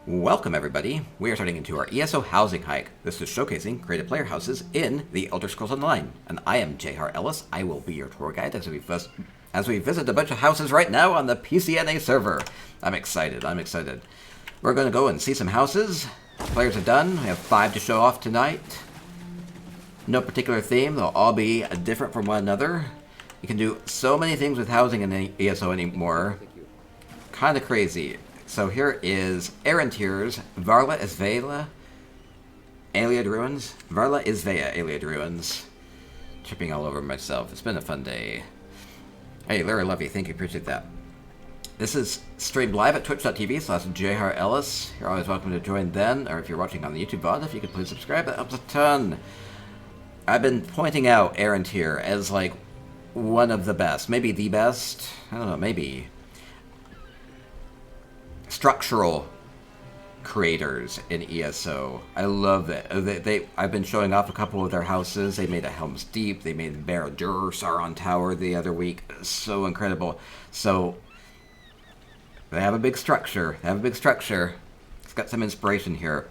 Welcome everybody, we are starting into our ESO housing hike. This is showcasing creative player houses in the Elder Scrolls Online, and I am J.R. Ellis. I will be your tour guide as we visit a bunch of houses right now on the PCNA server. I'm excited. We're going to go and see some houses. Players are done. We have 5 to show off tonight. No particular theme, they'll all be different from one another. You can do so many things with housing in the ESO anymore. Kind of crazy. So here is Arantirr's Varlaisvea Ayleid Ruins. Varlaisvea Ayleid Ruins. Tripping all over myself. It's been a fun day. Hey, Larry Levy, thank you, appreciate that. This is streamed live at twitch.tv/JREllis. You're always welcome to join then, or if you're watching on the YouTube VOD, if you could please subscribe, that helps a ton. I've been pointing out Arantirr as like one of the best, maybe the best. I don't know, maybe. Structural creators in ESO. I love it. I've been showing off a couple of their houses. They made a Helm's Deep. They made the Arantirr Sauron Tower the other week. So incredible. So they have a big structure. It's got some inspiration here.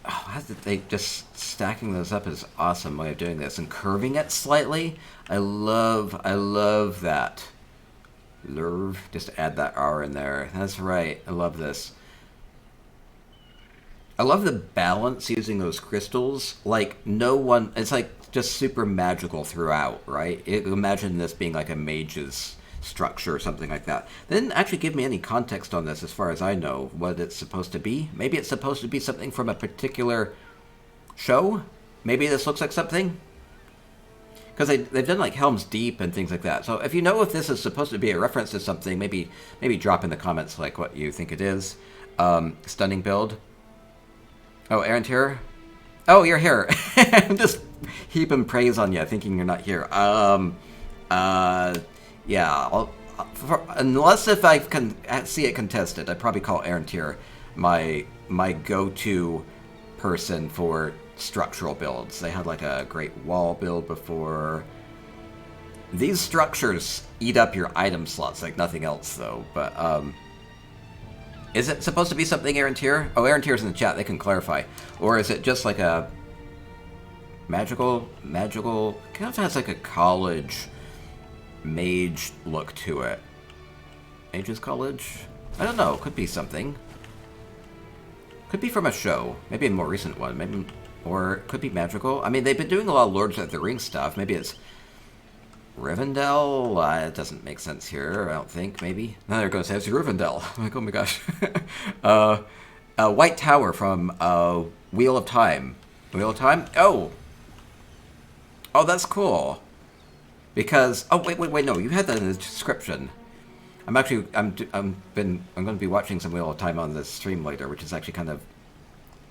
Oh, they just stacking those up is awesome way of doing this and curving it slightly. I love that. Lurv, just add that R in there. That's right. I love this. I love the balance using those crystals. Like, it's like just super magical throughout, right? Imagine this being like a mage's structure or something like that. They didn't actually give me any context on this as far as I know, what it's supposed to be. Maybe it's supposed to be something from a particular show? Maybe this looks like something? Because they've done like Helm's Deep and things like that. So if you know if this is supposed to be a reference to something, maybe drop in the comments like what you think it is. Stunning build. Oh, Arantirr? Oh, you're here. I'm just heaping praise on you, thinking you're not here. Yeah. Unless if I can see it contested, I'd probably call Arantirr my go-to person for structural builds. They had like a great wall build before. These structures eat up your item slots like nothing else though, but is it supposed to be something Arantirr? Oh, Arantirr's in the chat, they can clarify. Or is it just like a magical, kind of has like a college mage look to it. Mage's College? I don't know, could be something. Could be from a show, maybe a more recent one, maybe. Or it could be magical. I mean, they've been doing a lot of Lords of the Rings stuff. Maybe it's Rivendell? It doesn't make sense here, I don't think, maybe. Now they're going to say it's Rivendell. I'm like, oh my gosh. White Tower from Wheel of Time. Wheel of Time? Oh! Oh, that's cool. Because... Oh, wait, no. You had that in the description. I'm going to be watching some Wheel of Time on this stream later, which is actually kind of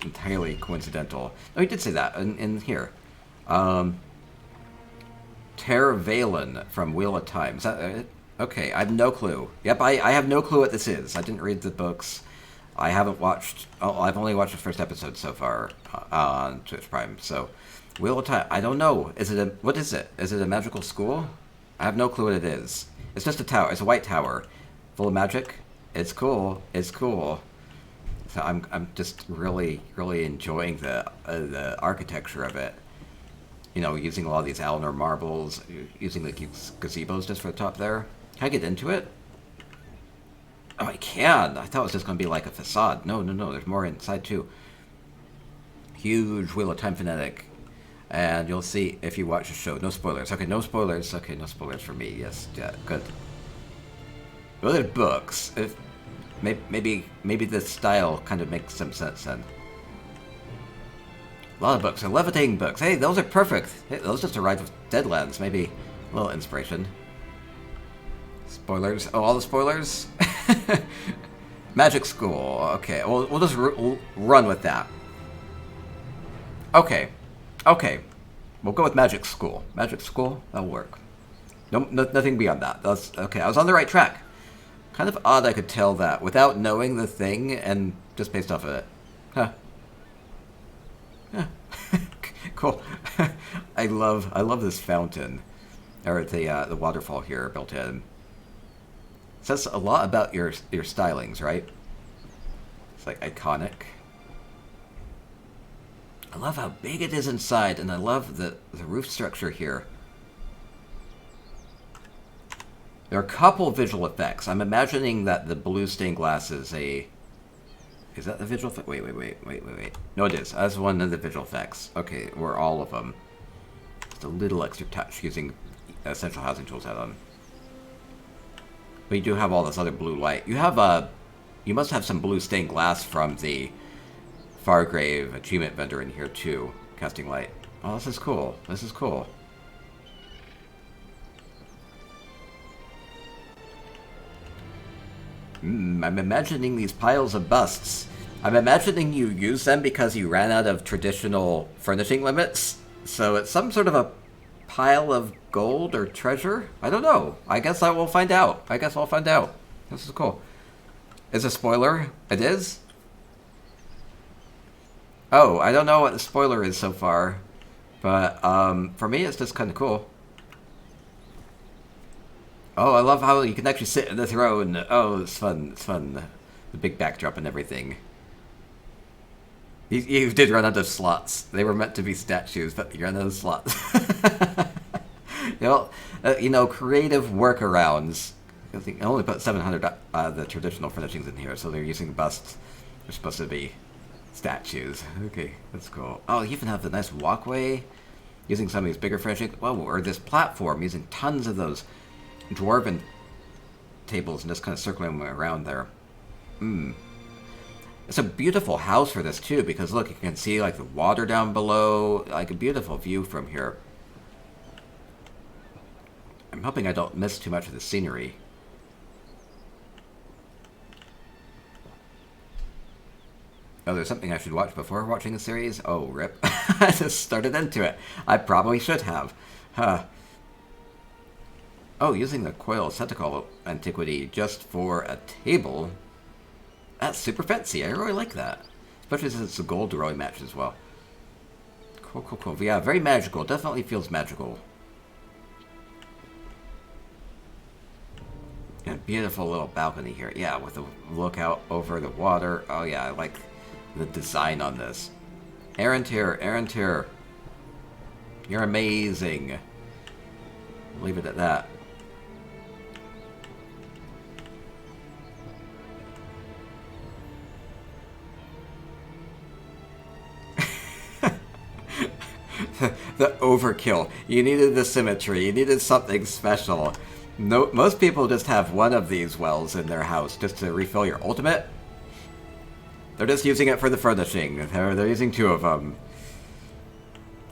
entirely coincidental. Oh, he did say that in here. Terravalon from Wheel of Time. Is that it? Okay, I have no clue. Yep, I have no clue what this is. I didn't read the books. I haven't watched... Oh, I've only watched the first episode so far on Twitch Prime. So, Wheel of Time. I don't know. What is it? Is it a magical school? I have no clue what it is. It's just a tower. It's a white tower. Full of magic. It's cool. So I'm just really enjoying the architecture of it. You know, using a lot of these Alnor marbles, using the gazebos just for the top there. Can I get into it? Oh, I can! I thought it was just going to be like a facade. No, there's more inside too. Huge Wheel of Time fanatic. And you'll see if you watch the show. No spoilers. Okay, no spoilers. Okay, no spoilers for me. Yes, yeah, good. Well, there's books. Maybe this style kind of makes some sense then. A lot of books. They're levitating books. Hey, those are perfect. Hey, those just arrived with Deadlands. Maybe a little inspiration. Spoilers. Oh, all the spoilers? Magic School. Okay, we'll just run with that. Okay. We'll go with Magic School. Magic School, that'll work. Nothing beyond that. That's okay. I was on the right track. Kind of odd I could tell that without knowing the thing and just based off of it. Huh. Yeah. Cool. I love this fountain. Or the waterfall here built in. Says a lot about your stylings, right? like iconic. I love how big it is inside, and I love the roof structure here. There are a couple visual effects. I'm imagining that the blue stained glass is a... Is that the visual effect? Wait. No, it is. That's one of the visual effects. Okay, or all of them. Just a little extra touch using Essential Housing Tools add-on. But you do have all this other blue light. You have you must have some blue stained glass from the Fargrave achievement vendor in here too. Casting light. Oh, this is cool. This is cool. I'm imagining these piles of busts. I'm imagining you use them because you ran out of traditional furnishing limits. So it's some sort of a pile of gold or treasure? I don't know. I guess I will find out. This is cool. Is a spoiler? It is? Oh, I don't know what the spoiler is so far. But for me, it's just kind of cool. Oh, I love how you can actually sit in the throne. Oh, it's fun. It's fun. The big backdrop and everything. You did run out of slots. They were meant to be statues, but you ran out of slots. You know, creative workarounds. I think I only put 700 the traditional furnishings in here, so they're using busts. They're supposed to be statues. Okay, that's cool. Oh, you even have the nice walkway. Using some of these bigger furnishings. Whoa, or this platform, using tons of those dwarven tables and just kind of circling them around there. It's a beautiful house for this too, because look, you can see like the water down below, like a beautiful view from here. I'm hoping I don't miss too much of the scenery. Oh, there's something I should watch before watching the series? Oh, rip. I just started into it. I probably should have. Huh. Oh, using the coil centacle antiquity just for a table? That's super fancy. I really like that. Especially since it's a gold rowing match as well. Cool. Yeah, very magical. Definitely feels magical. And a beautiful little balcony here. Yeah, with a lookout over the water. Oh yeah, I like the design on this. Arantirr. You're amazing. Leave it at that. The overkill. You needed the symmetry. You needed something special. No, most people just have one of these wells in their house just to refill your ultimate. They're just using it for the furnishing. They're using two of them.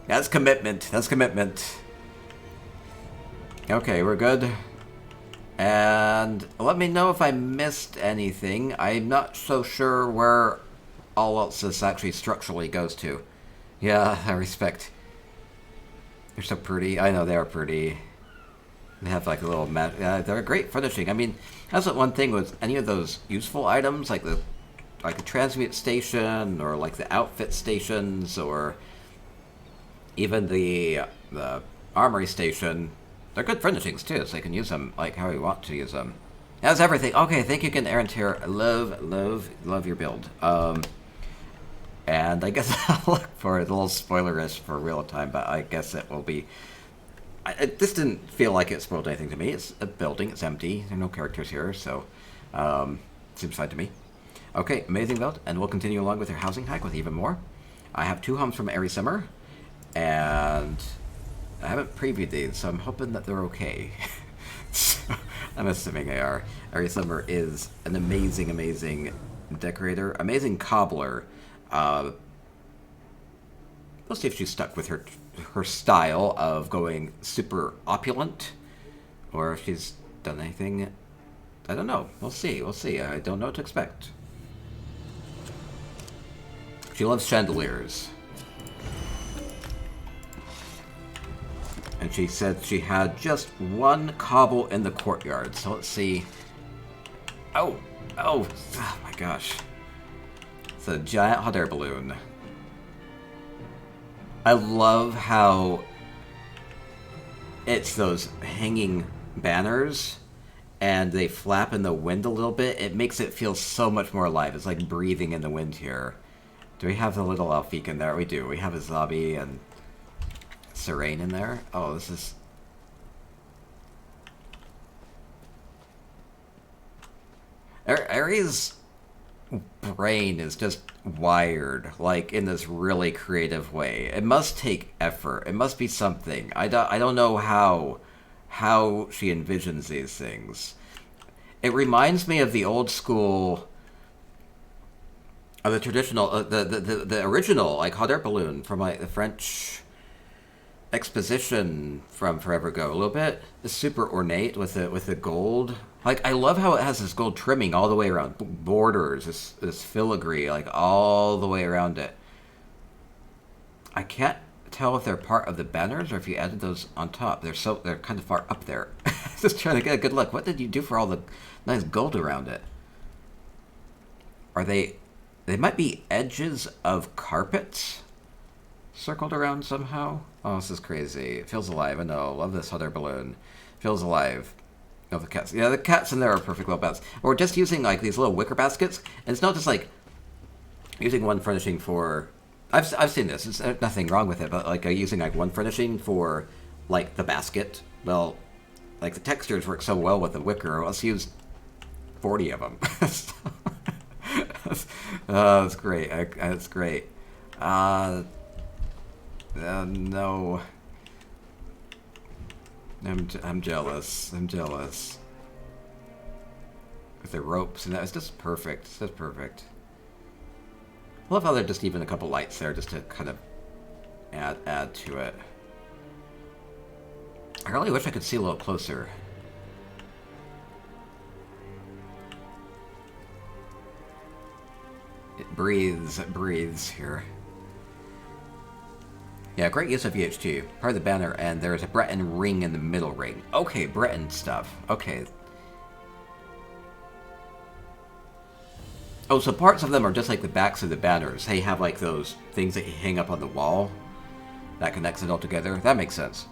That's commitment. That's commitment. Okay, we're good. And let me know if I missed anything. I'm not so sure where all else this actually structurally goes to. Yeah, I respect. They're so pretty. I know they are pretty. They have like a little mat. They're great furnishing. I mean, that's one thing with any of those useful items, like the transmute station, or like the outfit stations, or even the armory station. They're good furnishings too, so you can use them like how you want to use them. That's everything. Okay, thank you again, Arantirr. Love your build. And I guess I'll look for it a little spoilerish for real time, but I guess it will be... this didn't feel like it spoiled anything to me. It's a building, it's empty, there are no characters here, so seems fine to me. Okay, amazing build, and we'll continue along with our housing hack with even more. I have 2 homes from airiesummer, and I haven't previewed these, so I'm hoping that they're okay. So, I'm assuming they are. airiesummer is an amazing decorator, amazing cobbler. We'll see if she's stuck with her style of going super opulent, or if she's done anything. I don't know. We'll see. I don't know what to expect. She loves chandeliers. And she said she had just 1 cobble in the courtyard. So let's see. Oh my gosh. It's a giant hot air balloon. I love how it's those hanging banners, and they flap in the wind a little bit, it makes it feel so much more alive. It's like breathing in the wind here. Do we have the little Elfique in there? We do. We have a Zabi and Serene in there. Oh, this is... Aries' brain is just wired, like, in this really creative way. It must take effort. It must be something. I don't know how she envisions these things. It reminds me of the old school... the traditional, the original, like, hot air balloon from, like, the French exposition from forever ago. A little bit. It's super ornate with the gold. Like, I love how it has this gold trimming all the way around. Borders, this filigree, like, all the way around it. I can't tell if they're part of the banners or if you added those on top. They're kind of far up there. Just trying to get a good look. What did you do for all the nice gold around it? Are they might be edges of carpets circled around somehow. Oh, this is crazy. It feels alive. I know. Love this hot air balloon. Feels alive. Oh, the cats. Yeah, the cats in there are perfect little bats. Or just using, like, these little wicker baskets. And it's not just, like, using one furnishing for... I've seen this. There's nothing wrong with it. But, like, using, like, one furnishing for, like, the basket. Well, like, the textures work so well with the wicker. Let's use 40 of them. That's great. That's great. No. I'm jealous. I'm jealous. With the ropes and that, it's just perfect. It's just perfect. I love how they're just even a couple lights there just to kind of add to it. I really wish I could see a little closer. It breathes here. Yeah, great use of VH2. Part of the banner, and there's a Breton ring in the middle ring. Okay, Breton stuff. Okay. Oh, so parts of them are just like the backs of the banners. They have like those things that you hang up on the wall. That connects it all together. That makes sense.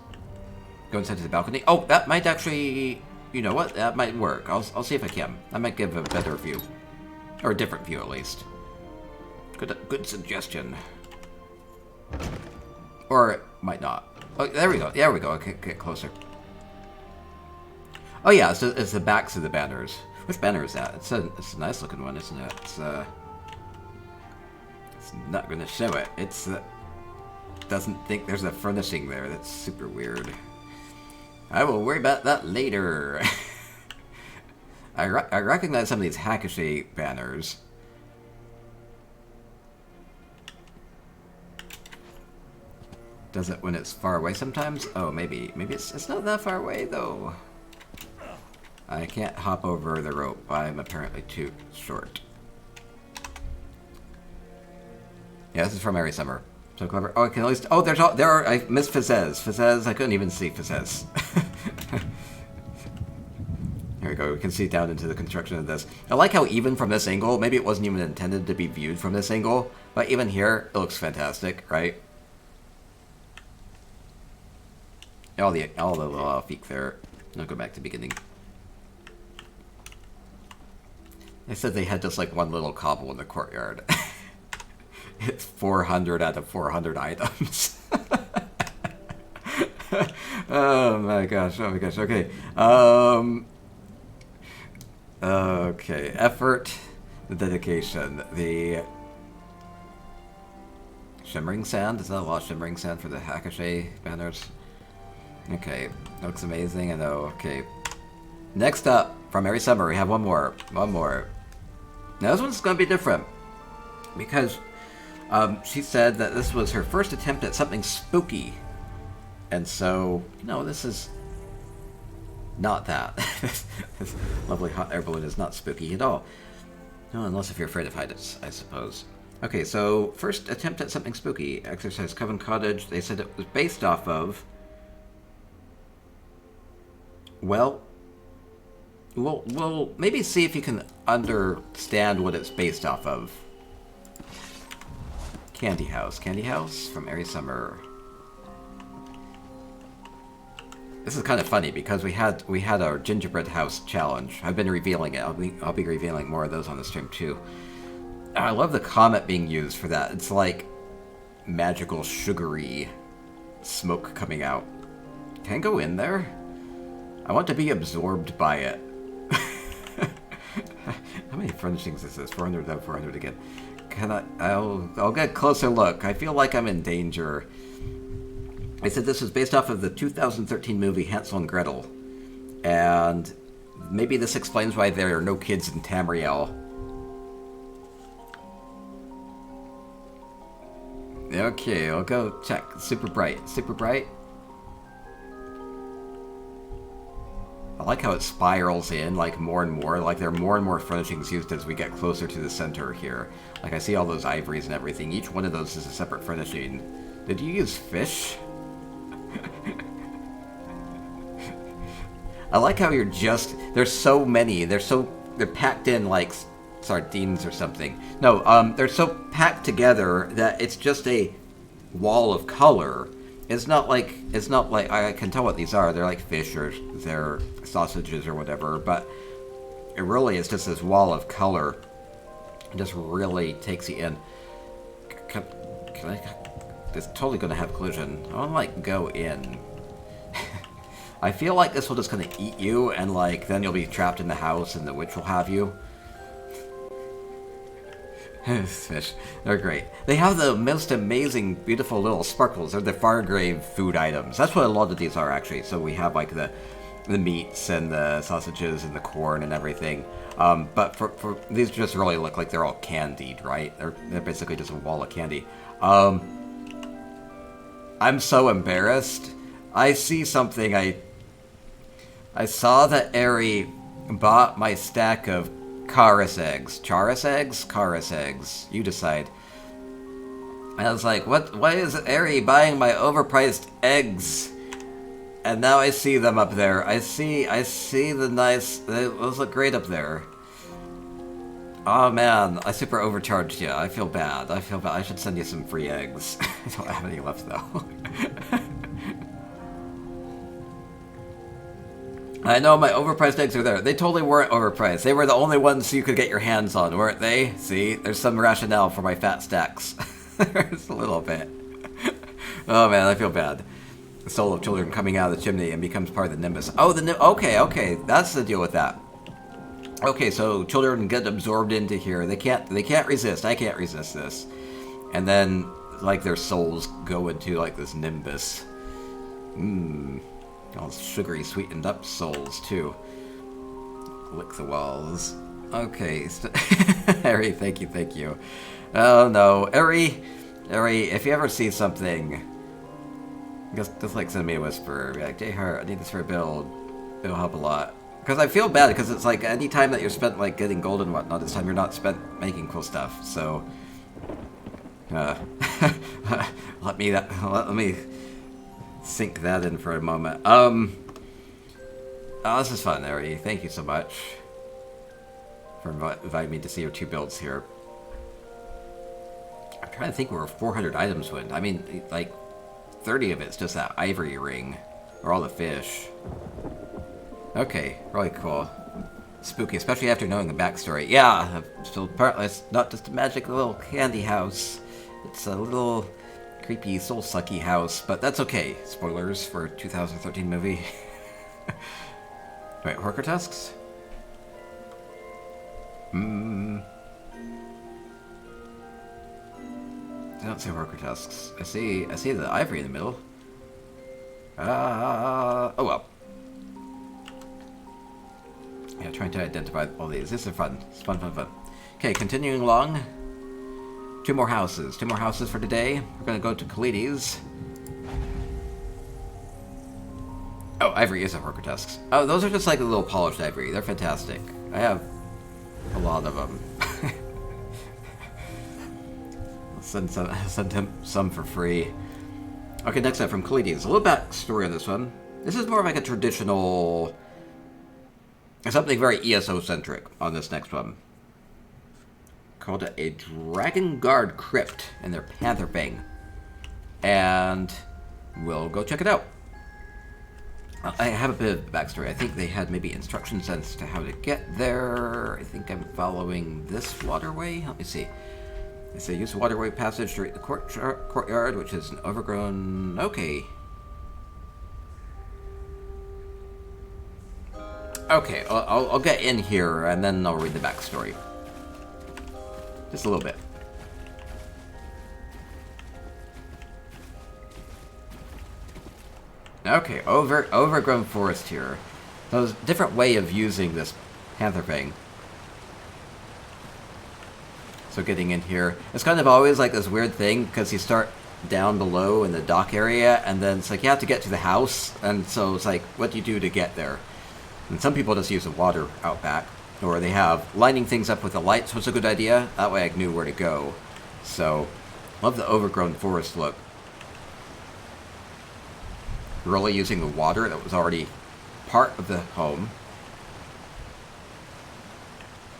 Go inside to the balcony. Oh, that might actually... You know what? That might work. I'll see if I can. I might give a better view. Or a different view, at least. Good suggestion. Or it might not. Oh, there we go. There we go. Okay, get closer. Oh yeah, it's the backs of the banners. Which banner is that? It's a nice looking one, isn't it? It's not going to show it. It's doesn't think there's a furnishing there. That's super weird. I will worry about that later. I recognize some of these Hackashay banners. Does it when it's far away sometimes? Oh, maybe it's not that far away though. I can't hop over the rope. I'm apparently too short. Yeah, this is from airiesummer. So clever. Oh, I can at least. Oh, there are. I missed Fizzez. Fizzez. I couldn't even see Fizzez. Here we go. We can see down into the construction of this. I like how even from this angle, maybe it wasn't even intended to be viewed from this angle, but even here, it looks fantastic, right? All the little feet there. I'll go back to the beginning. They said they had just like one little cobble in the courtyard. It's 400 out of 400 items. Oh my gosh, oh my gosh, okay. Okay, effort, the dedication, the shimmering sand. Is that a lot of shimmering sand for the Hackashay banners? Okay, looks amazing, I know, okay. Next up, from airiesummer, we have one more. Now this one's going to be different, because she said that this was her first attempt at something spooky. And so, you know, this is not that. This lovely hot air balloon is not spooky at all. No, unless if you're afraid of heights, I suppose. Okay, so first attempt at something spooky. Exorcised Coven Cottage. They said it was based off of... Well, we'll maybe see if you can understand what it's based off of. Candy House from airiesummer. This is kind of funny because we had our gingerbread house challenge. I've been revealing it. I'll be revealing more of those on the stream too. I love the comet being used for that. It's like magical sugary smoke coming out. Can I go in there? I want to be absorbed by it. How many furnishings is this? 400 out, 400 again. Can I? I'll get a closer look. I feel like I'm in danger. I said this was based off of the 2013 movie Hansel and Gretel, and maybe this explains why there are no kids in Tamriel. Okay, I'll go check. Super bright. Super bright. I like how it spirals in, like, more and more. Like, there are more and more furnishings used as we get closer to the center here. Like, I see all those ivories and everything. Each one of those is a separate furnishing. Did you use fish? I like how you're just... There's so many. They're packed in like sardines or something. No, they're so packed together that it's just a wall of color. It's not like I can tell what these are. They're like fish or they're sausages or whatever, but it really is just this wall of color. It just really takes you in. Can I? It's totally going to have collision. I want to like go in. I feel like this will just kind of eat you, and like then you'll be trapped in the house, and the witch will have you. Fish. They're great. They have the most amazing, beautiful little sparkles. They're the Fargrave food items. That's what a lot of these are, actually. So we have, like, the meats and the sausages and the corn and everything. But for these just really look like they're all candied, right? They're basically just a wall of candy. I'm so embarrassed. I see something. I saw that Ari bought my stack of Charis eggs. Charis eggs? Charis eggs. You decide. And I was like, why is Ari buying my overpriced eggs? And now I see them up there. I see the nice... Those look great up there. Oh man, I super overcharged you. I feel bad. I should send you some free eggs. I don't have any left though. I know my overpriced eggs are there. They totally weren't overpriced. They were the only ones you could get your hands on, weren't they? See, there's some rationale for my fat stacks. There's a little bit. Oh man, I feel bad. The soul of children coming out of the chimney and becomes part of the nimbus. Oh, okay, that's the deal with that. Okay, so children get absorbed into here. They can't resist. I can't resist this. And then, like, their souls go into like this nimbus. All sugary, sweetened up souls, too. Lick the walls. Okay. Ari, thank you. Oh, no. Ari, if you ever see something, just like send me a whisper. Be like, J-Heart, I need this for a build. It'll help a lot. Because I feel bad, because it's like, any time that you're spent, like, getting gold and whatnot, this time you're not spent making cool stuff, so... let me sink that in for a moment. Oh, this is fun, Ari. Thank you so much for inviting me to see your two builds here. I'm trying to think where 400 items went. I mean, like, 30 of it's just that ivory ring, or all the fish. Okay, really cool. Spooky, especially after knowing the backstory. Yeah, so apparently it's not just a magic little candy house. It's a little creepy, soul-sucky house, but that's okay. Spoilers for a 2013 movie. Wait, Horker tusks? I don't see Horker tusks. I see the ivory in the middle. Oh well. Yeah, trying to identify all these. This is fun. It's fun. Okay, continuing along. Two more houses for today. We're gonna go to Kalities. Oh, ivory is a Horker tusks. Oh, those are just like a little polished ivory. They're fantastic. I have a lot of them. I'll send him some for free. Okay, next up from Kalities. A little backstory on this one. This is more of like a traditional... something very ESO-centric on this next one. Called it a Dragonguard Crypt in their Pantherfang. And we'll go check it out. I have a bit of backstory. I think they had maybe instructions as to how to get there. I think I'm following this waterway. Let me see. They say use the waterway passage to reach the courtyard, which is an overgrown... Okay. Okay, I'll get in here, and then I'll read the backstory. Just a little bit. Okay, overgrown forest here. So there's a different way of using this Pantherfang. So getting in here, it's kind of always like this weird thing, because you start down below in the dock area, and then it's like you have to get to the house, and so it's like, what do you do to get there? And some people just use the water out back, or they have lining things up with the lights, which is a good idea. That way I knew where to go. So, love the overgrown forest look. Really using the water that was already part of the home.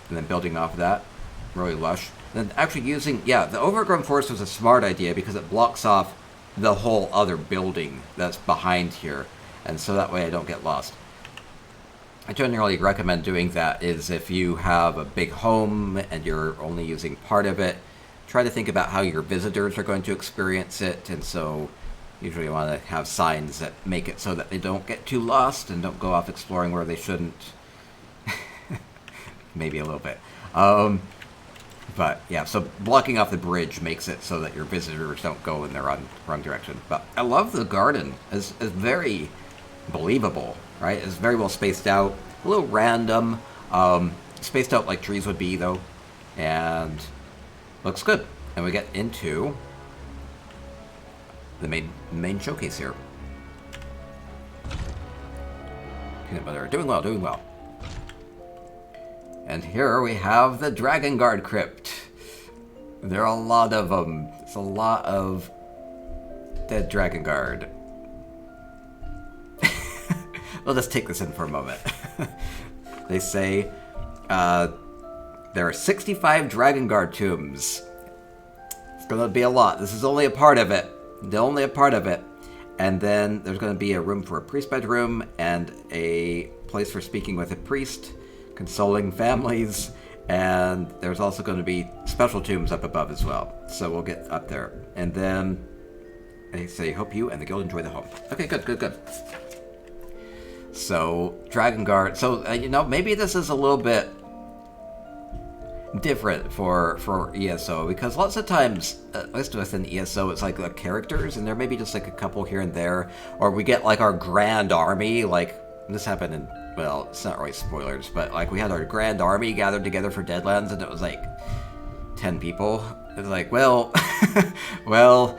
And then building off of that. Really lush. And then actually using, yeah, the overgrown forest was a smart idea because it blocks off the whole other building that's behind here. And so that way I don't get lost. I generally recommend doing that is if you have a big home and you're only using part of it, try to think about how your visitors are going to experience it, and so usually you want to have signs that make it so that they don't get too lost and don't go off exploring where they shouldn't. Maybe a little bit. But yeah, so blocking off the bridge makes it so that your visitors don't go in the wrong direction. But I love the garden. It's very believable, right? It's very well spaced out. A little random. Spaced out like trees would be, though. And looks good. And we get into the main showcase here. Peanut butter. Doing well, doing well. And here we have the Dragonguard Crypt. There are a lot of them. It's a lot of dead Dragonguard. We'll just take this in for a moment. They say there are 65 Dragonguard tombs. It's going to be a lot. This is only a part of it. Only a part of it. And then there's going to be a room for a priest bedroom and a place for speaking with a priest, consoling families, and there's also going to be special tombs up above as well. So we'll get up there. And then they say, hope you and the guild enjoy the home. Okay, good, good, good. So, Dragonguard. So, you know, maybe this is a little bit different for ESO, because lots of times, at least within ESO, it's like the characters, and there may be just like a couple here and there, or we get like our grand army, like this happened in, well, it's not really spoilers, but like we had our grand army gathered together for Deadlands, and it was like 10 people. It was like, well, well,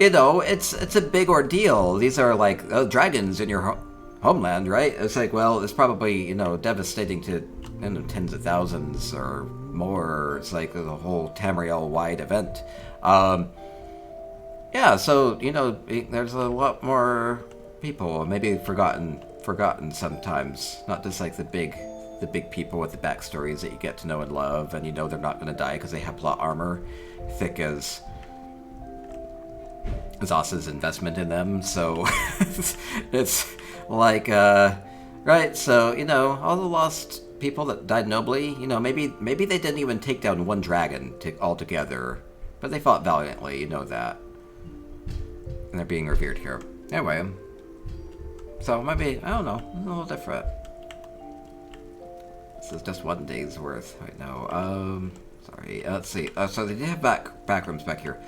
you know, it's a big ordeal. These are like dragons in your homeland, right? It's like, well, it's probably, you know, devastating to, you know, tens of thousands or more. It's like the whole Tamriel-wide event. Yeah, so, you know, there's a lot more people, maybe forgotten sometimes. Not just like the big people with the backstories that you get to know and love, and you know they're not going to die because they have plot armor, thick as Zoss's investment in them. So it's like, right? So, you know, all the lost people that died nobly, you know, maybe they didn't even take down one dragon altogether, but they fought valiantly. You know that, and they're being revered here. Anyway. So maybe, I don't know, a little different. This is just one day's worth right now. Sorry, let's see. So they did have back rooms back here.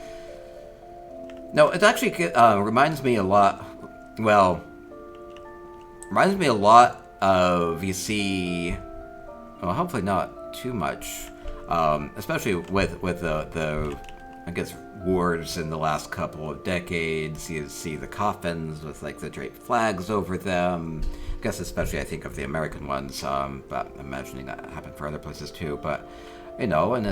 No, it actually reminds me a lot, well, reminds me a lot of, you see, well, hopefully not too much, especially with the I guess, wars in the last couple of decades. You see the coffins with, like, the draped flags over them. I guess especially I think of the American ones, but I'm imagining that happened for other places too. But, you know, and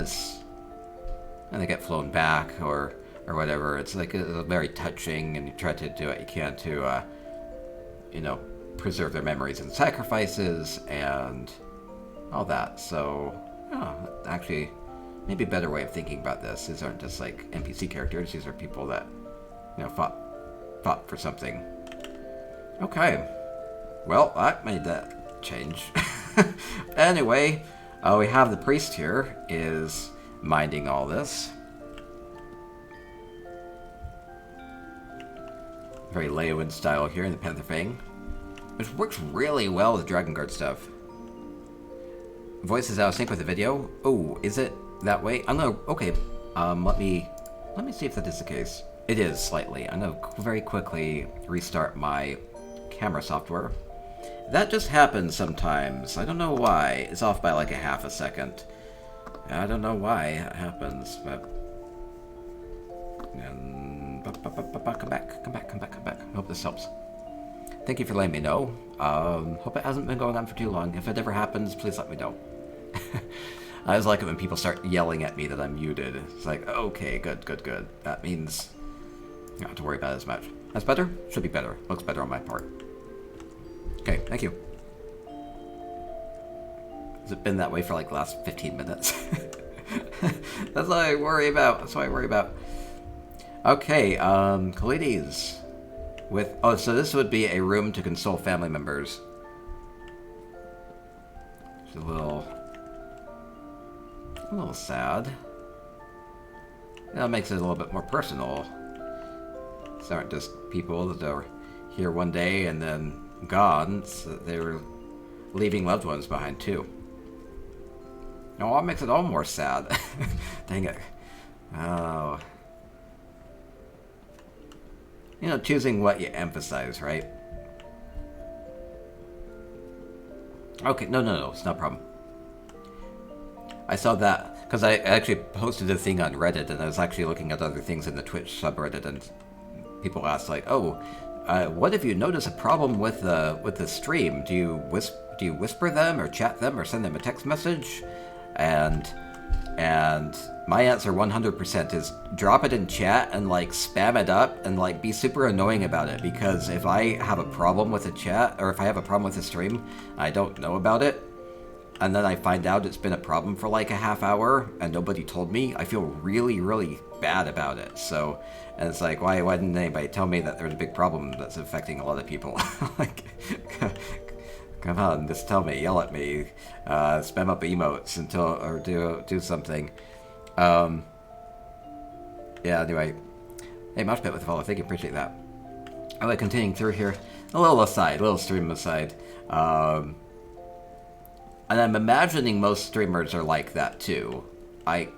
they get flown back or whatever. It's like very touching, and you try to do what you can to, you know, preserve their memories and sacrifices and all that. So, actually, maybe a better way of thinking about this. These aren't just like NPC characters. These are people that, you know, fought for something. Okay. Well, that made that change. Anyway, we have the priest here, is minding all this. Very Leowin style here in the Pantherfang, which works really well with Dragonguard stuff. Voice is out of sync with the video. Oh, is it that way? I'm gonna... Okay, let me see if that is the case. It is, slightly. I'm gonna very quickly restart my camera software. That just happens sometimes. I don't know why. It's off by like a half a second. I don't know why it happens, but... Come back. I hope this helps. Thank you for letting me know. Hope it hasn't been going on for too long. If it ever happens, please let me know. I always like it when people start yelling at me that I'm muted. It's like, okay, good. That means I don't have to worry about it as much. That's better? Should be better. Looks better on my part. Okay, thank you. Has it been that way for like the last 15 minutes? That's what I worry about. Okay, Kalities. So this would be a room to console family members. It's a little sad. That makes it a little bit more personal. These aren't just people that are here one day and then gone. So they were leaving loved ones behind too. Oh, that makes it all more sad. Dang it. Oh. You know, choosing what you emphasize, right? Okay, no, it's not a problem. I saw that, because I actually posted a thing on Reddit, and I was actually looking at other things in the Twitch subreddit, and people asked, like, oh, what if you notice a problem with the stream? Do you whisper them, or chat them, or send them a text message? And my answer 100% is drop it in chat and like spam it up and like be super annoying about it, because if I have a problem with a chat or if I have a problem with a stream, I don't know about it, and then I find out it's been a problem for like a half hour and nobody told me, I feel really, really bad about it. So, and it's like, why didn't anybody tell me that there's a big problem that's affecting a lot of people? Like, come on, just tell me, yell at me, spam up emotes or do something. Yeah, anyway. Hey, Moshpit with the follow, thank you, appreciate that. I like continuing through here. A little stream aside. And I'm imagining most streamers are like that too. I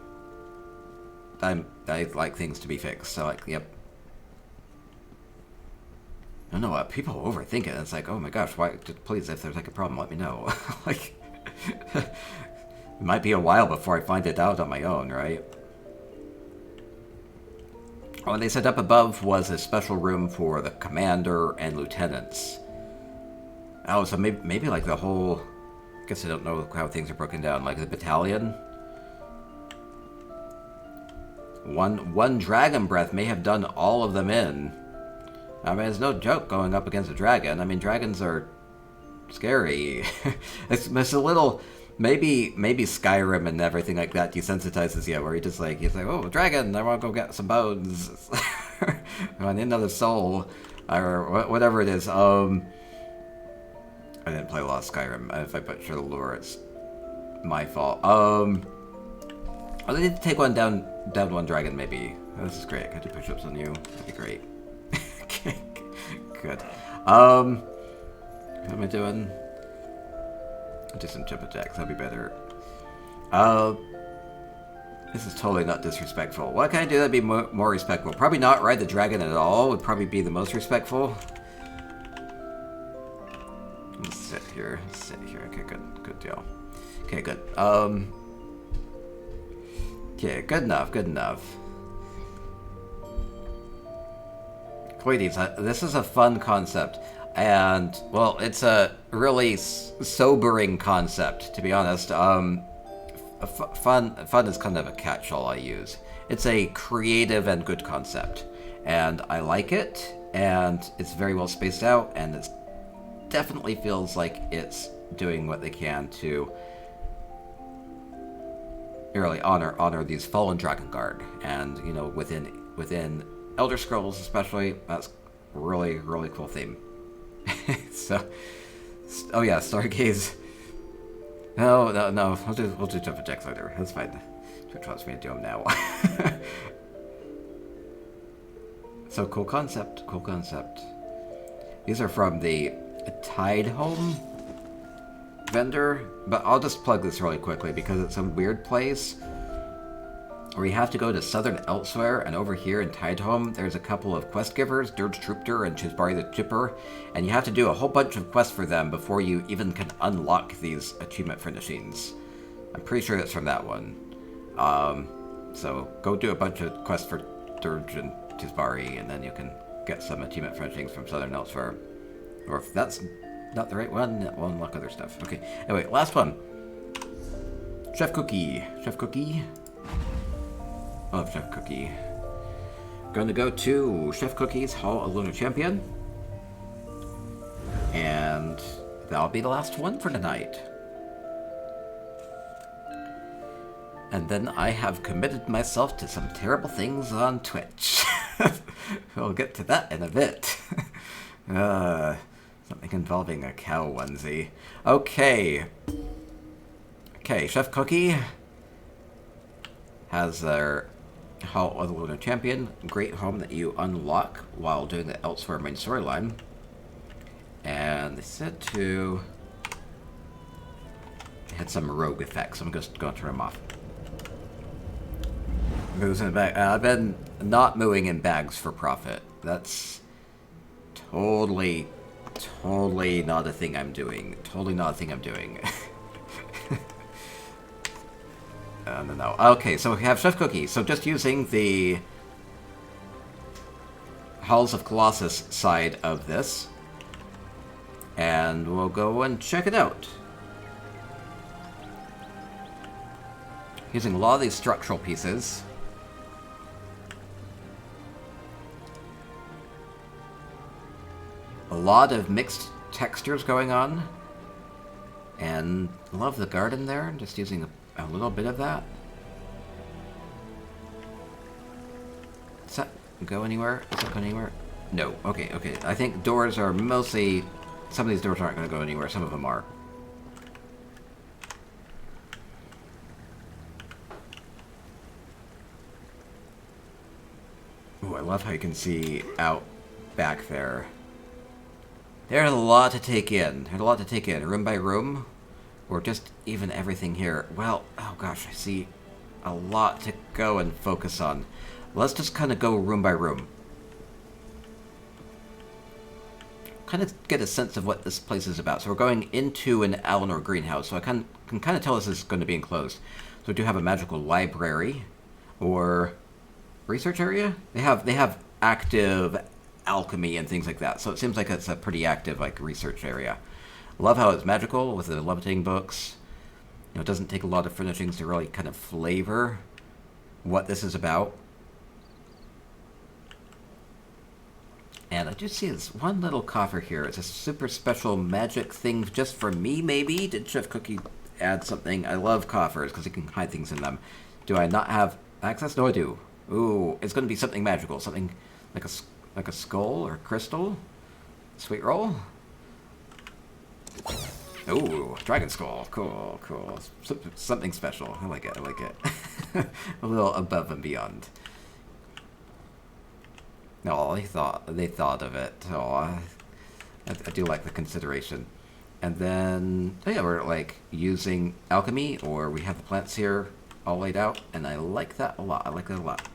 like things to be fixed, so like, yep. I don't know what, people overthink it. It's like, oh my gosh, why, please, if there's like a problem, let me know. Like, it might be a while before I find it out on my own, right? What they set up above was a special room for the commander and lieutenants. Oh, so maybe like the whole, I guess I don't know how things are broken down, like the battalion? One dragon breath may have done all of them in. I mean, it's no joke going up against a dragon. I mean, dragons are scary. it's a little, maybe Skyrim and everything like that desensitizes you, where he's like, oh, dragon, I want to go get some bones. I need another soul, or whatever it is. I didn't play a lot of Skyrim. If I butcher the lore, it's my fault. I need to take one down one dragon, maybe. Oh, this is great. Can I do push-ups on you? That'd be great. Okay, good. What am I doing? I'll do some jump attacks, that'd be better. This is totally not disrespectful. What can I do that'd be more respectful? Probably not ride the dragon at all, would probably be the most respectful. Let's sit here. Okay, good deal. Okay, good. Okay, good enough. Kalities, this is a fun concept, and, well, it's a really sobering concept, to be honest. Fun is kind of a catch-all I use. It's a creative and good concept, and I like it, and it's very well spaced out, and it definitely feels like it's doing what they can to really honor these fallen Dragonguard, and, you know, within Elder Scrolls especially, that's really, really cool theme. So, oh yeah, Stargaze. No. We'll do jump checks later. That's fine. Twitch wants me to do them now. So cool concept. These are from the Tide Home vendor, but I'll just plug this really quickly because it's a weird place where you have to go to Southern Elsewhere, and over here in Tidehome, there's a couple of quest givers, Dirge Troopter and Chisbari the Chipper, and you have to do a whole bunch of quests for them before you even can unlock these achievement furnishings. I'm pretty sure it's from that one. So go do a bunch of quests for Dirge and Chisbari, and then you can get some achievement furnishings from Southern Elsewhere. Or if that's not the right one, we'll unlock other stuff. Okay, anyway, last one. ChefKookie. Love ChefKookie. Going to go to ChefKookie's Hall of Lunar Champion. And that'll be the last one for tonight. And then I have committed myself to some terrible things on Twitch. We'll get to that in a bit. Something involving a cow onesie. Okay, ChefKookie has their Hall of the Lunar Champion, great home that you unlock while doing the Elsewhere main storyline. And they said to hit some rogue effects. I'm just going to turn them off. Moves in the bag. I've been not mooing in bags for profit. That's totally not a thing I'm doing. No. Okay, so we have ChefKookie. So just using the Halls of Colossus side of this. And we'll go and check it out. Using a lot of these structural pieces. A lot of mixed textures going on. And love the garden there. Just using a little bit of that. Does that go anywhere? Does that go anywhere? No. Okay. I think doors are mostly... Some of these doors aren't going to go anywhere. Some of them are. Ooh, I love how you can see out back there. There's a lot to take in. Room by room. Or just even everything here. Well, oh gosh, I see a lot to go and focus on. Let's just kind of go room by room. Kind of get a sense of what this place is about. So we're going into an Alinor greenhouse, so I can kind of tell this is going to be enclosed. So we do have a magical library, or research area. They have active alchemy and things like that. So it seems like it's a pretty active research area. Love how it's magical with the levitating books. You know, it doesn't take a lot of furnishings to really kind of flavor what this is about. And I do see this one little coffer here. It's a super special magic thing just for me, maybe? Did ChefKookie add something? I love coffers because you can hide things in them. Do I not have access? No, I do. Ooh, it's going to be something magical. Something like a skull or crystal? Sweet roll? Ooh, dragon skull. Cool. Something special. I like it. A little above and beyond. No, they thought of it. Oh, I do like the consideration. And then, oh yeah, we're using alchemy, or we have the plants here all laid out, and I like that a lot.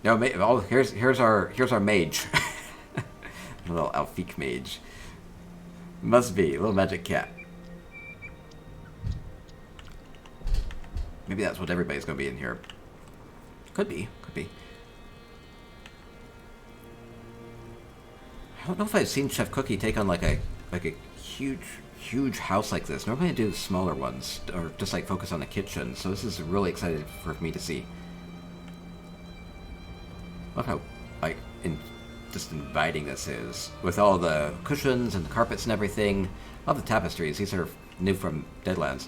No, here's our mage. A little Alfique mage. Must be a little magic cat. Maybe that's what everybody's going to be in here. Could be. I don't know if I've seen ChefKookie take on a huge house like this. Normally I do smaller ones, or just focus on the kitchen. So this is really exciting for me to see. Love how just inviting this is with all the cushions and the carpets and everything. Love the tapestries. These are new from Deadlands.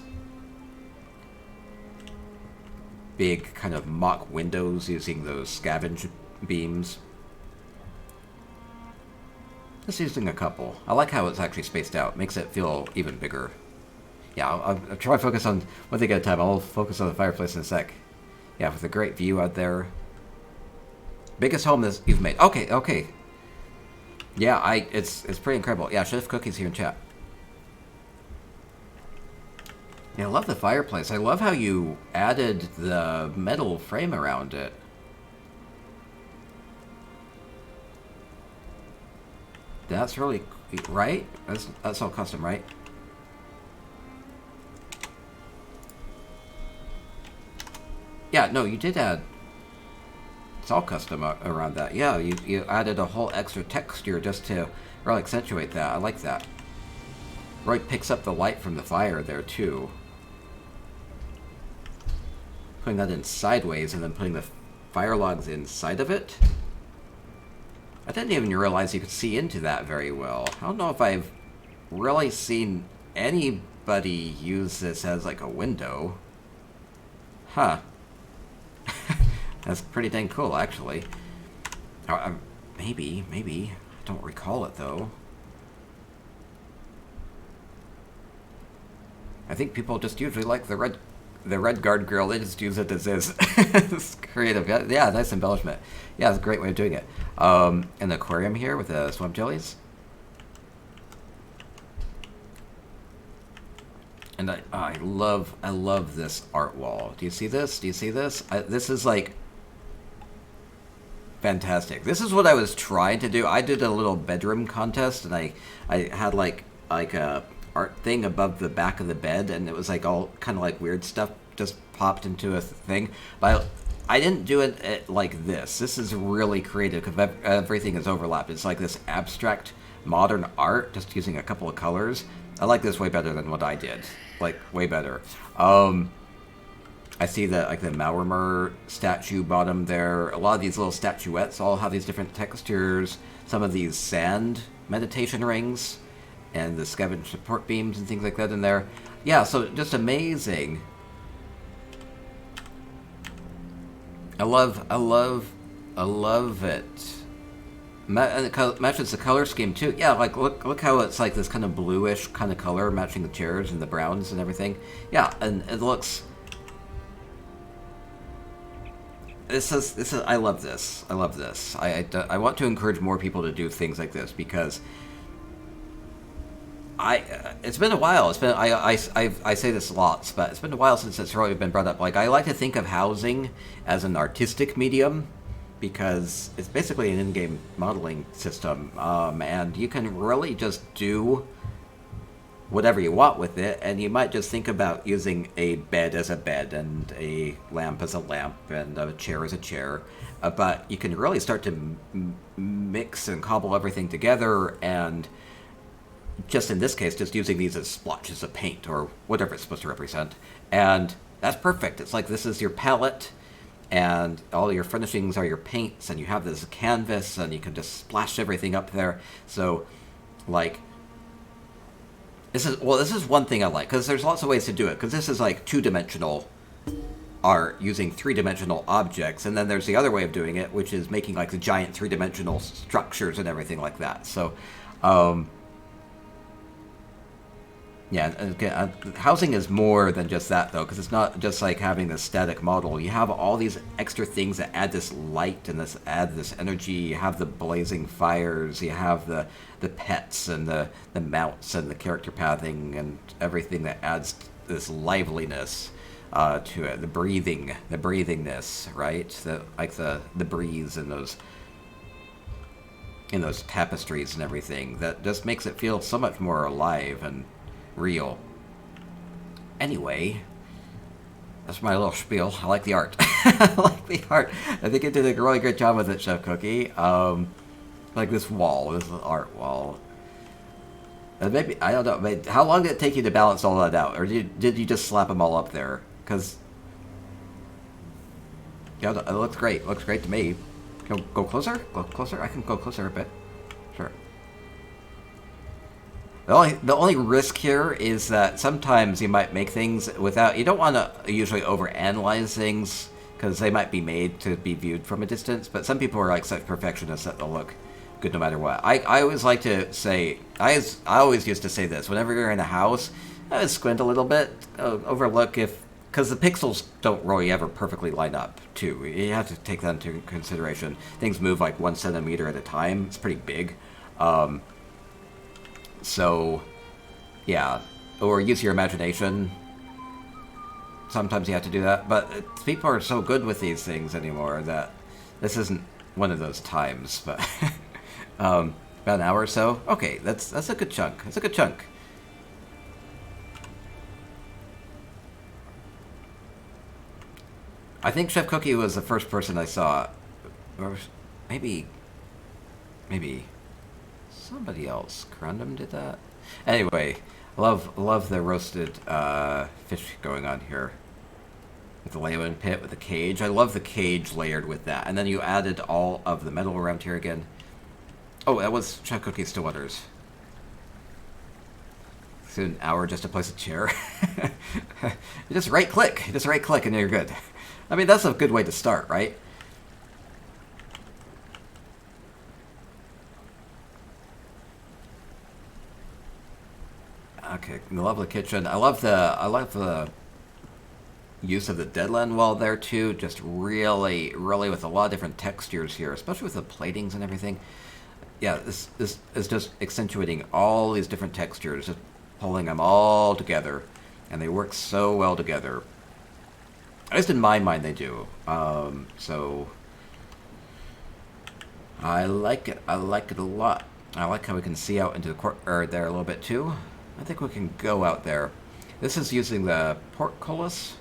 big kind of mock windows using those scavenge beams. Just using a couple. I like how it's actually spaced out. Makes it feel even bigger. Yeah, I'll try to focus on one thing at a time. I'll focus on the fireplace in a sec. Yeah, with a great view out there. Biggest home that you've made. Okay, okay. Yeah, it's pretty incredible. Yeah, ChefKookie's here in chat. Yeah, I love the fireplace. I love how you added the metal frame around it. That's really... right? That's all custom, right? Yeah, no, you did add... It's all custom around that. Yeah, you added a whole extra texture just to really accentuate that. I like that. Really picks up the light from the fire there, too. Putting that in sideways and then putting the fire logs inside of it. I didn't even realize you could see into that very well. I don't know if I've really seen anybody use this as like a window. Huh. That's pretty dang cool, actually. Maybe. I don't recall it, though. I think people just usually like the red guard grill. They just use it as is. It's creative. Yeah, nice embellishment. Yeah, it's a great way of doing it. An aquarium here with the swamp jellies. And I love this art wall. Do you see this? Do you see this? This is like fantastic. This is what I was trying to do. I did a little bedroom contest, and I had like a art thing above the back of the bed, and it was like all kind of like weird stuff just popped into a thing. But I didn't do it like this. This is really creative because everything is overlapped. It's like this abstract modern art, just using a couple of colors. I like this way better than what I did. Like, way better. I see that, like, the Maurimer statue bottom there. A lot of these little statuettes all have these different textures. Some of these sand meditation rings. And the scavenge support beams and things like that in there. Yeah, so just amazing. I love it. And it matches the color scheme too. Yeah, like look how it's like this kind of bluish kind of color matching the chairs and the browns and everything. Yeah, and it looks. This is. I love this. I love this. I want to encourage more people to do things like this because. It's been a while. It's been I say this lots, but it's been a while since it's really been brought up. Like, I like to think of housing as an artistic medium because it's basically an in-game modeling system, and you can really just do whatever you want with it. And you might just think about using a bed as a bed and a lamp as a lamp and a chair as a chair, but you can really start to mix and cobble everything together and. Just in this case, just using these as splotches of paint or whatever it's supposed to represent. And that's perfect. It's like this is your palette, and all your furnishings are your paints, and you have this canvas, and you can just splash everything up there. So, like, this is one thing I like, because there's lots of ways to do it, because this is like two-dimensional art using three-dimensional objects, and then there's the other way of doing it, which is making like the giant three-dimensional structures and everything like that. So, yeah, again, housing is more than just that, though, because it's not just like having this static model. You have all these extra things that add this light and add this energy. You have the blazing fires. You have the pets and the mounts and the character pathing and everything that adds this liveliness to it. The breathingness, right? The breeze in those tapestries and everything that just makes it feel so much more alive and real. Anyway, that's my little spiel. I like the art. I like the art. I think you did a really great job with it, ChefKookie. Like this wall, this art wall. And maybe, I don't know, maybe, how long did it take you to balance all that out? Or did you just slap them all up there? Because, yeah, it looks great. It looks great to me. Go closer? Go closer? I can go closer a bit. Sure. The only risk here is that sometimes you might make things without. You don't want to usually overanalyze things because they might be made to be viewed from a distance. But some people are like such perfectionists that they'll look good no matter what. I always like to say. I always used to say this whenever you're in a house. I would squint a little bit, overlook if because the pixels don't really ever perfectly line up. Too, you have to take that into consideration. Things move like 1 centimeter at a time. It's pretty big. So, yeah, or use your imagination. Sometimes you have to do that, but people are so good with these things anymore that this isn't one of those times. But about an hour or so. Okay, that's a good chunk. That's a good chunk. I think ChefKookie was the first person I saw, or maybe somebody else. Corundum did that. Anyway, love the roasted fish going on here with the layman pit with the cage. I love the cage layered with that, and then you added all of the metal around here again. Oh, that was ChefKookie Stillwaters. It's an hour just to place a chair. You just right click, and you're good. I mean, that's a good way to start, right? Okay, I love the kitchen. I love the use of the Deadland wall there too. Just really with a lot of different textures here, especially with the platings and everything. Yeah, this is just accentuating all these different textures, just pulling them all together, and they work so well together. At least in my mind, they do. So I like it. I like it a lot. I like how we can see out into the courtyard there a little bit too. I think we can go out there. This is using the portcullis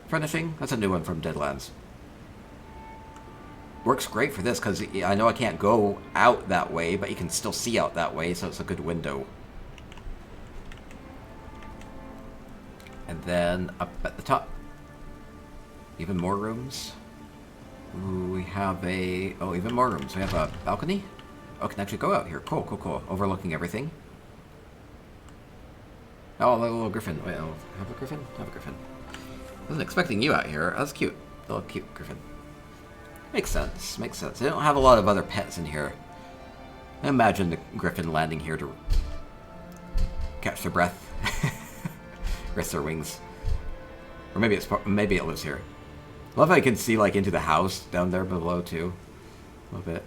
furnishing. That's a new one from Deadlands. Works great for this because I know I can't go out that way, but you can still see out that way, so it's a good window. And then up at the top, even more rooms. Ooh, we have even more rooms. We have a balcony. Oh, I can actually go out here. Cool. Overlooking everything. Oh, a little griffin. Wait, I'll have a griffin? Have a griffin. Wasn't expecting you out here. That's cute. A little cute griffin. Makes sense. They don't have a lot of other pets in here. I imagine the griffin landing here to catch their breath. Rest their wings. Or maybe it lives here. Love how you can see like into the house down there below too. A little bit.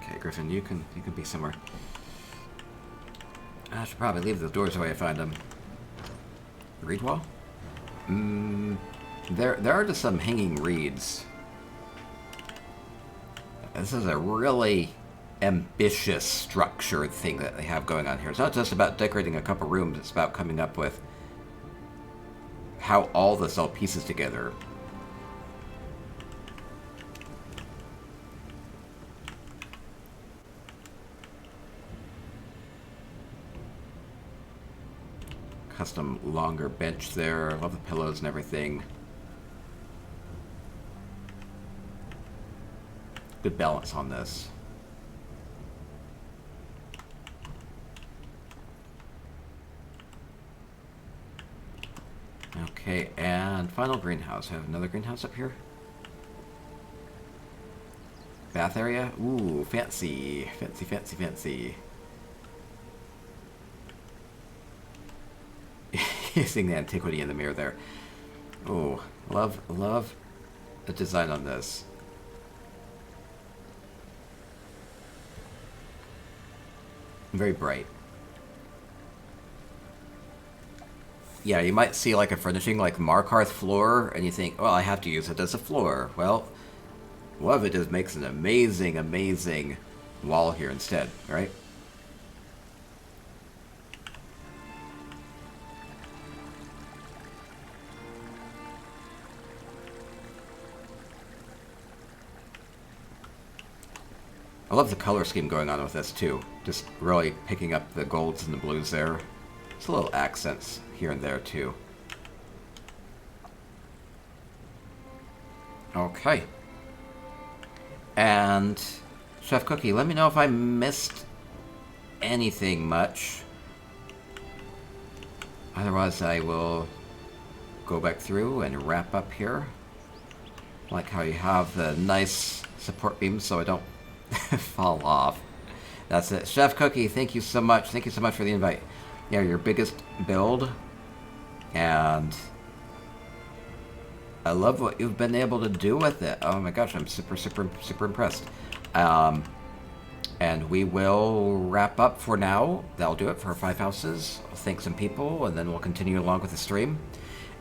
Okay, Griffin, you can be somewhere. I should probably leave the doors the way I find them. Reed wall? There are just some hanging reeds. This is a really ambitious structured thing that they have going on here. It's not just about decorating a couple rooms, it's about coming up with how all this all pieces together. Custom longer bench there. I love the pillows and everything. Good balance on this. Okay, and final greenhouse. I have another greenhouse up here. Bath area. Ooh, fancy. Using the antiquity in the mirror there. Oh, love the design on this. Very bright. Yeah, you might see like a furnishing like Markarth floor, and you think, well, I have to use it as a floor. Well, one of it just makes an amazing wall here instead, right? I love the color scheme going on with this too. Just really picking up the golds and the blues there. It's a little accents here and there too. Okay. And ChefKookie, let me know if I missed anything much. Otherwise, I will go back through and wrap up here. I like how you have the nice support beams so I don't fall off. That's it. ChefKookie, thank you so much. Thank you so much for the invite. Yeah, your biggest build. And I love what you've been able to do with it. Oh my gosh, I'm super impressed. And we will wrap up for now. That'll do it for 5 houses. I'll thank some people, and then we'll continue along with the stream.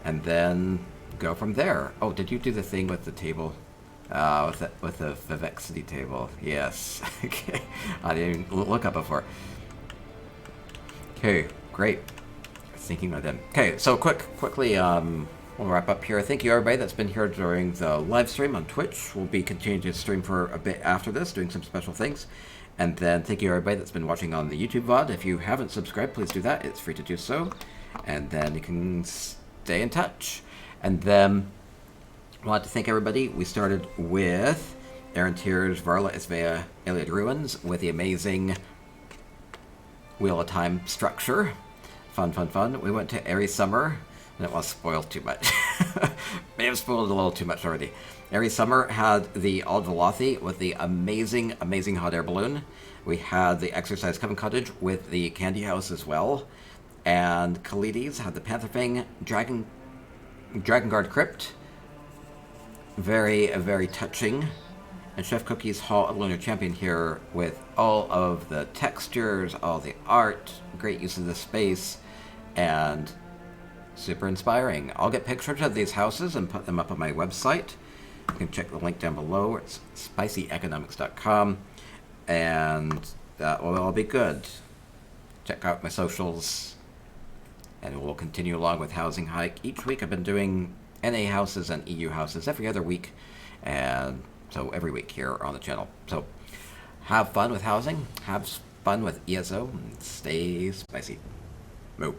And then go from there. Oh, did you do the thing with the table? With the Vivexity table. Yes. Okay. I didn't look up before. Okay, great. Thinking of them. Okay, so quickly, we'll wrap up here. Thank you everybody that's been here during the live stream on Twitch. We'll be continuing to stream for a bit after this, doing some special things. And then thank you everybody that's been watching on the YouTube VOD. If you haven't subscribed, please do that. It's free to do so. And then you can stay in touch. And then I want to thank everybody. We started with Arantirr's Varlaisvea Ayleid ruins with the amazing Wheel of Time structure. Fun. We went to airiesummer, and it was spoiled too much. May have spoiled a little too much already. airiesummer had the old Velothi with the amazing hot air balloon. We had the Exorcised Coven Cottage with the candy house as well. And Kalities had the Pantherfang Dragonguard Crypt. Very touching. And ChefKookie's Hall of Lunar Champion here with all of the textures, all the art, great use of the space, and super inspiring. I'll get pictures of these houses and put them up on my website. You can check the link down below. It's spicyeconomics.com, and that will all be good. Check out my socials, and we'll continue along with Housing Hike. Each week I've been doing NA houses and EU houses every other week, and so every week here on the channel. So have fun with housing, have fun with ESO, and stay spicy. Moo.